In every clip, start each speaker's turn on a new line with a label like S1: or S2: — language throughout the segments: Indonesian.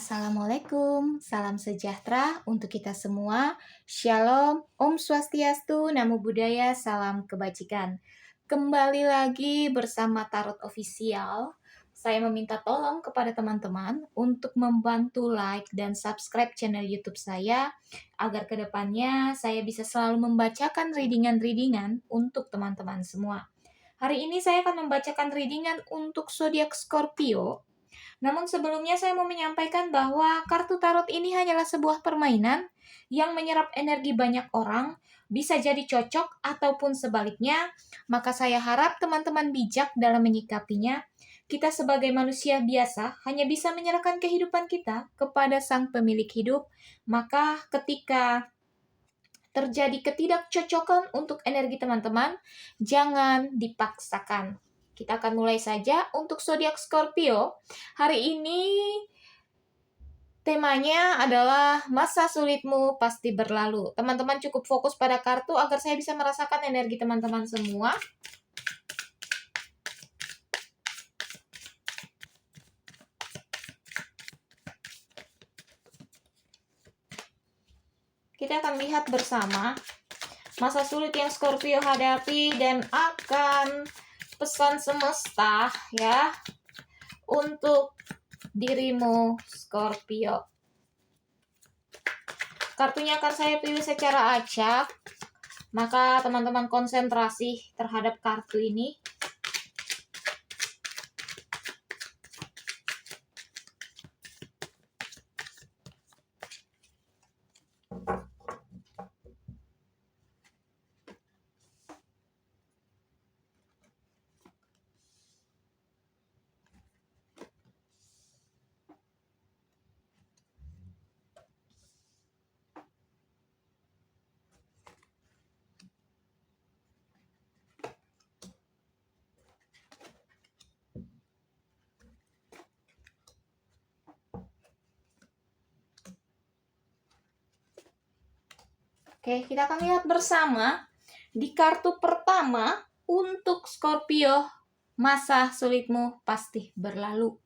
S1: Assalamualaikum, salam sejahtera untuk kita semua. Shalom, Om Swastiastu, Namo Buddhaya, salam kebajikan. Kembali lagi bersama Tarot Official. Saya meminta tolong kepada teman-teman untuk membantu like dan subscribe channel YouTube saya agar kedepannya saya bisa selalu membacakan readingan-readingan untuk teman-teman semua. Hari ini saya akan membacakan readingan untuk zodiak Scorpio. Namun sebelumnya saya mau menyampaikan bahwa kartu tarot ini hanyalah sebuah permainan yang menyerap energi banyak orang, bisa jadi cocok ataupun sebaliknya, maka saya harap teman-teman bijak dalam menyikapinya. Kita sebagai manusia biasa hanya bisa menyerahkan kehidupan kita kepada sang pemilik hidup, maka ketika terjadi ketidakcocokan untuk energi teman-teman, jangan dipaksakan. Kita akan mulai saja untuk zodiak Scorpio. Hari ini temanya adalah masa sulitmu pasti berlalu. Teman-teman cukup fokus pada kartu agar saya bisa merasakan energi teman-teman semua. Kita akan lihat bersama masa sulit yang Scorpio hadapi dan akan pesan semesta ya untuk dirimu Scorpio. Kartunya akan saya pilih secara acak, maka teman-teman konsentrasi terhadap kartu ini. Oke, kita akan lihat bersama di kartu pertama untuk Scorpio, masa sulitmu pasti berlalu.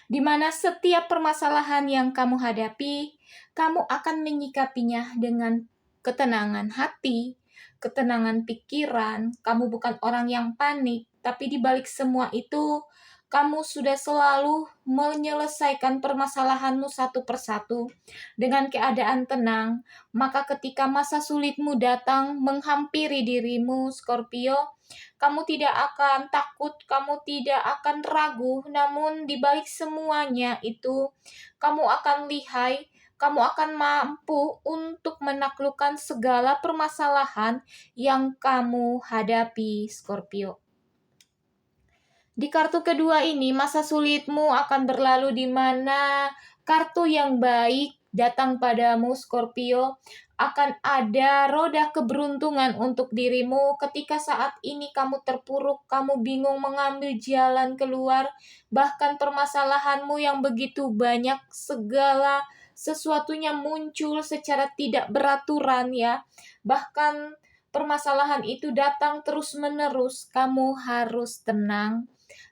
S1: Di mana setiap permasalahan yang kamu hadapi, kamu akan menyikapinya dengan ketenangan hati, ketenangan pikiran. Kamu bukan orang yang panik, tapi di balik semua itu, kamu sudah selalu menyelesaikan permasalahanmu satu persatu dengan keadaan tenang. Maka ketika masa sulitmu datang menghampiri dirimu, Scorpio, kamu tidak akan takut, kamu tidak akan ragu, namun di balik semuanya itu, kamu akan lihai, kamu akan mampu untuk menaklukkan segala permasalahan yang kamu hadapi, Scorpio. Di kartu kedua ini, masa sulitmu akan berlalu di mana kartu yang baik datang padamu, Scorpio. Akan ada roda keberuntungan untuk dirimu ketika saat ini kamu terpuruk, kamu bingung mengambil jalan keluar, bahkan permasalahanmu yang begitu banyak, segala sesuatunya muncul secara tidak beraturan ya. Bahkan permasalahan itu datang terus-menerus, kamu harus tenang.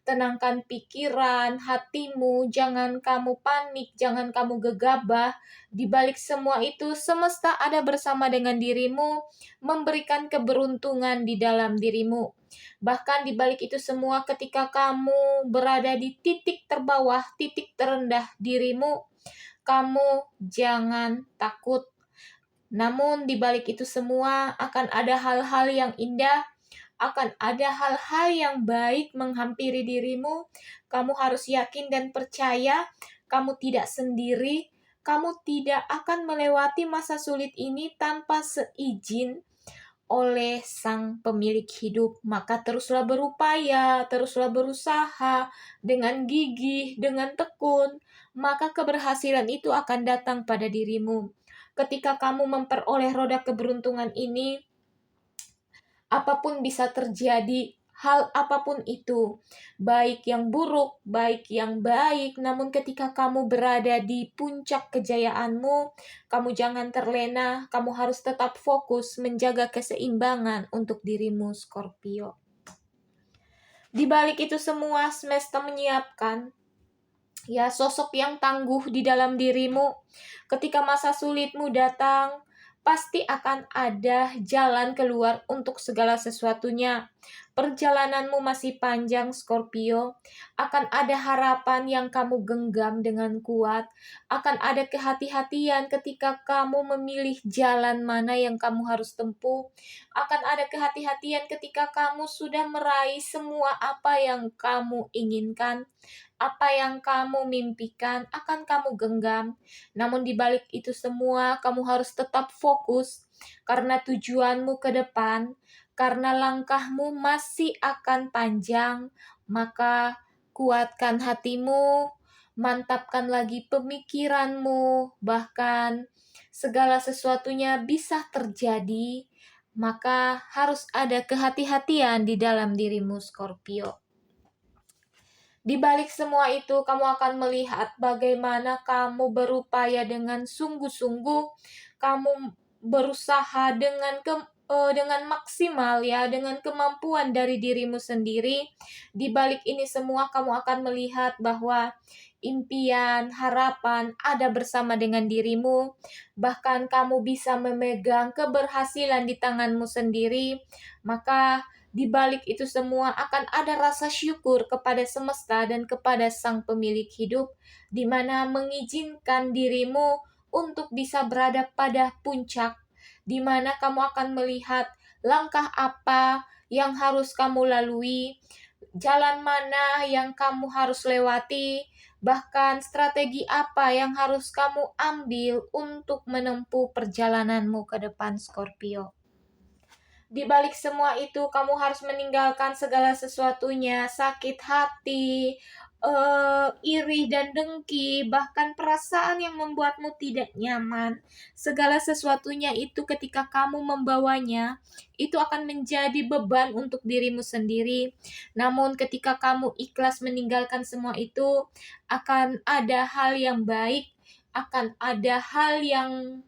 S1: Tenangkan pikiran, hatimu, jangan kamu panik, jangan kamu gegabah. Di balik semua itu, semesta ada bersama dengan dirimu, memberikan keberuntungan di dalam dirimu. Bahkan di balik itu semua, ketika kamu berada di titik terbawah, titik terendah dirimu, kamu jangan takut. Namun di balik itu semua akan ada hal-hal yang indah, akan ada hal-hal yang baik menghampiri dirimu. Kamu harus yakin dan percaya kamu tidak sendiri. Kamu tidak akan melewati masa sulit ini tanpa seizin oleh sang pemilik hidup. Maka teruslah berupaya, teruslah berusaha dengan gigih, dengan tekun. Maka keberhasilan itu akan datang pada dirimu. Ketika kamu memperoleh roda keberuntungan ini, apapun bisa terjadi, hal apapun itu, baik yang buruk, baik yang baik, namun ketika kamu berada di puncak kejayaanmu, kamu jangan terlena, kamu harus tetap fokus menjaga keseimbangan untuk dirimu, Scorpio. Di balik itu semua, semesta menyiapkan Ya, sosok yang tangguh di dalam dirimu. Ketika masa sulitmu datang, pasti akan ada jalan keluar untuk segala sesuatunya. Perjalananmu masih panjang, Scorpio. Akan ada harapan yang kamu genggam dengan kuat. Akan ada kehati-hatian ketika kamu memilih jalan mana yang kamu harus tempuh. Akan ada kehati-hatian ketika kamu sudah meraih semua apa yang kamu inginkan. Apa yang kamu mimpikan akan kamu genggam. Namun di balik itu semua, kamu harus tetap fokus karena tujuanmu ke depan, karena langkahmu masih akan panjang. Maka kuatkan hatimu, mantapkan lagi pemikiranmu, bahkan segala sesuatunya bisa terjadi. Maka harus ada kehati-hatian di dalam dirimu, Scorpio. Di balik semua itu, kamu akan melihat bagaimana kamu berupaya dengan sungguh-sungguh, kamu berusaha dengan maksimal ya, dengan kemampuan dari dirimu sendiri. Di balik ini semua, kamu akan melihat bahwa impian, harapan ada bersama dengan dirimu. Bahkan kamu bisa memegang keberhasilan di tanganmu sendiri. Maka di balik itu semua akan ada rasa syukur kepada semesta dan kepada Sang Pemilik hidup, di mana mengizinkan dirimu untuk bisa berada pada puncak, di mana kamu akan melihat langkah apa yang harus kamu lalui, jalan mana yang kamu harus lewati, bahkan strategi apa yang harus kamu ambil untuk menempuh perjalananmu ke depan, Scorpio. Di balik semua itu, kamu harus meninggalkan segala sesuatunya, sakit hati, iri dan dengki, bahkan perasaan yang membuatmu tidak nyaman. Segala sesuatunya itu ketika kamu membawanya, itu akan menjadi beban untuk dirimu sendiri. Namun ketika kamu ikhlas meninggalkan semua itu, akan ada hal yang baik, akan ada hal yang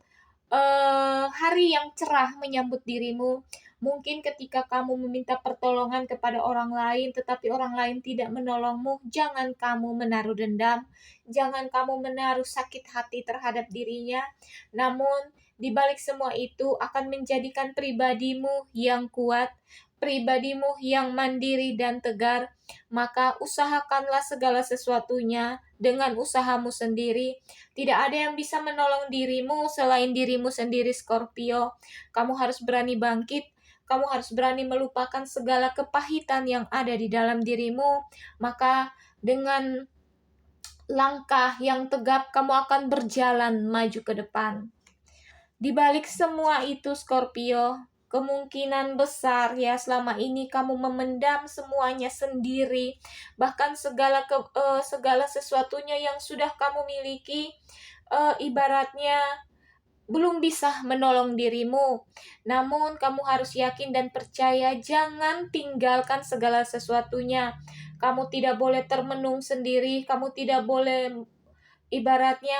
S1: hari yang cerah menyambut dirimu. Mungkin ketika kamu meminta pertolongan kepada orang lain, tetapi orang lain tidak menolongmu, jangan kamu menaruh dendam, jangan kamu menaruh sakit hati terhadap dirinya. Namun, di balik semua itu akan menjadikan pribadimu yang kuat, pribadimu yang mandiri dan tegar. Maka usahakanlah segala sesuatunya dengan usahamu sendiri. Tidak ada yang bisa menolong dirimu selain dirimu sendiri, Scorpio. Kamu harus berani bangkit. Kamu harus berani melupakan segala kepahitan yang ada di dalam dirimu. Maka dengan langkah yang tegap, kamu akan berjalan maju ke depan. Di balik semua itu, Scorpio, kemungkinan besar ya selama ini kamu memendam semuanya sendiri, bahkan segala sesuatunya yang sudah kamu miliki, ibaratnya belum bisa menolong dirimu. Namun kamu harus yakin dan percaya, jangan tinggalkan segala sesuatunya. Kamu tidak boleh termenung sendiri, kamu tidak boleh ibaratnya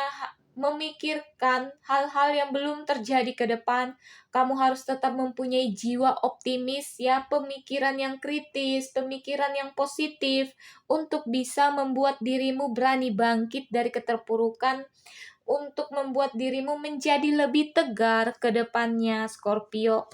S1: memikirkan hal-hal yang belum terjadi ke depan. Kamu harus tetap mempunyai jiwa optimis ya, pemikiran yang kritis, pemikiran yang positif untuk bisa membuat dirimu berani bangkit dari keterpurukan, untuk membuat dirimu menjadi lebih tegar ke depannya, Scorpio.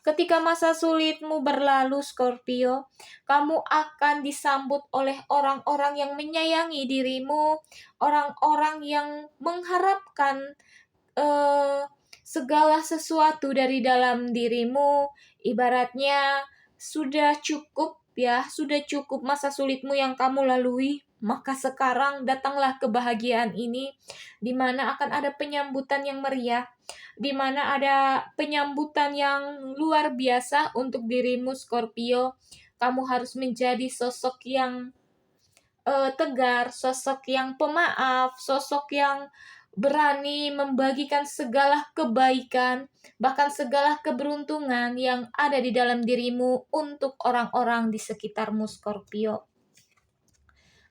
S1: Ketika masa sulitmu berlalu, Scorpio, kamu akan disambut oleh orang-orang yang menyayangi dirimu, orang-orang yang mengharapkan segala sesuatu dari dalam dirimu. Ibaratnya sudah cukup ya, sudah cukup masa sulitmu yang kamu lalui. Maka sekarang datanglah kebahagiaan ini, di mana akan ada penyambutan yang meriah, di mana ada penyambutan yang luar biasa untuk dirimu, Scorpio. Kamu harus menjadi sosok yang tegar, sosok yang pemaaf, sosok yang berani membagikan segala kebaikan, bahkan segala keberuntungan yang ada di dalam dirimu untuk orang-orang di sekitarmu, Scorpio.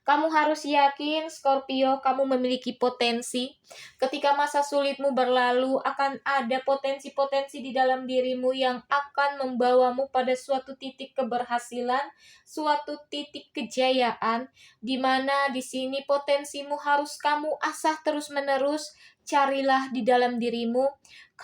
S1: Kamu harus yakin, Scorpio, kamu memiliki potensi. Ketika masa sulitmu berlalu, akan ada potensi-potensi di dalam dirimu yang akan membawamu pada suatu titik keberhasilan, suatu titik kejayaan, di mana di sini potensimu harus kamu asah terus-menerus. Carilah di dalam dirimu,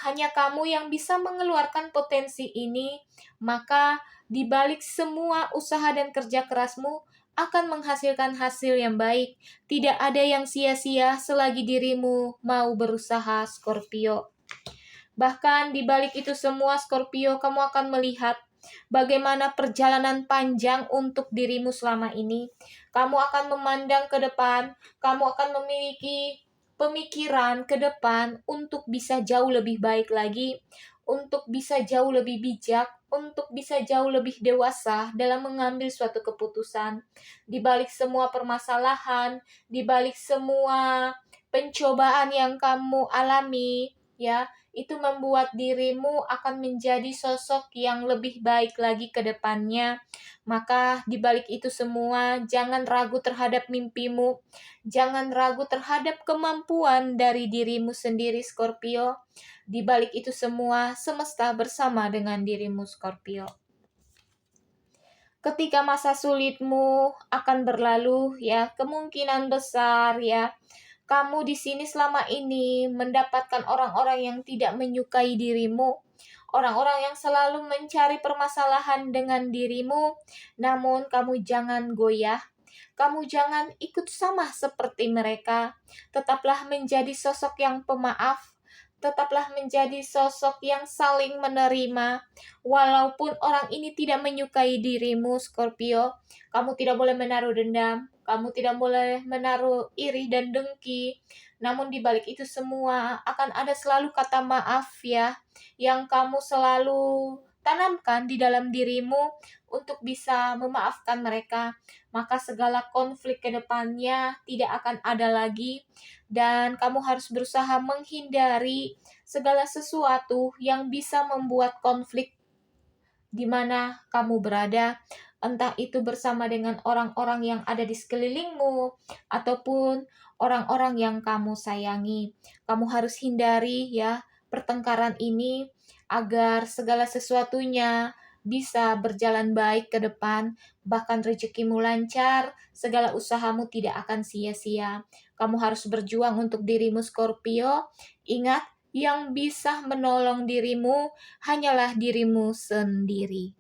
S1: hanya kamu yang bisa mengeluarkan potensi ini, maka di balik semua usaha dan kerja kerasmu, akan menghasilkan hasil yang baik. Tidak ada yang sia-sia selagi dirimu mau berusaha, Scorpio. Bahkan di balik itu semua, Scorpio, kamu akan melihat bagaimana perjalanan panjang untuk dirimu selama ini. Kamu akan memandang ke depan, kamu akan memiliki pemikiran ke depan untuk bisa jauh lebih baik lagi, untuk bisa jauh lebih bijak, untuk bisa jauh lebih dewasa dalam mengambil suatu keputusan. Di balik semua permasalahan, di balik semua pencobaan yang kamu alami, ya, itu membuat dirimu akan menjadi sosok yang lebih baik lagi ke depannya. Maka di balik itu semua, jangan ragu terhadap mimpimu, jangan ragu terhadap kemampuan dari dirimu sendiri, Scorpio. Di balik itu semua, semesta bersama dengan dirimu, Scorpio. Ketika masa sulitmu akan berlalu, ya, kemungkinan besar, ya, kamu di sini selama ini mendapatkan orang-orang yang tidak menyukai dirimu, orang-orang yang selalu mencari permasalahan dengan dirimu. Namun kamu jangan goyah, kamu jangan ikut sama seperti mereka. Tetaplah menjadi sosok yang pemaaf, tetaplah menjadi sosok yang saling menerima. Walaupun orang ini tidak menyukai dirimu, Scorpio, kamu tidak boleh menaruh dendam, kamu tidak boleh menaruh iri dan dengki. Namun di balik itu semua akan ada selalu kata maaf, ya, yang kamu selalu tanamkan di dalam dirimu untuk bisa memaafkan mereka. Maka segala konflik ke depannya tidak akan ada lagi, dan kamu harus berusaha menghindari segala sesuatu yang bisa membuat konflik di mana kamu berada, entah itu bersama dengan orang-orang yang ada di sekelilingmu ataupun orang-orang yang kamu sayangi. Kamu harus hindari, ya, pertengkaran ini agar segala sesuatunya bisa berjalan baik ke depan, bahkan rezekimu lancar, segala usahamu tidak akan sia-sia. Kamu harus berjuang untuk dirimu, Scorpio. Ingat, yang bisa menolong dirimu hanyalah dirimu sendiri.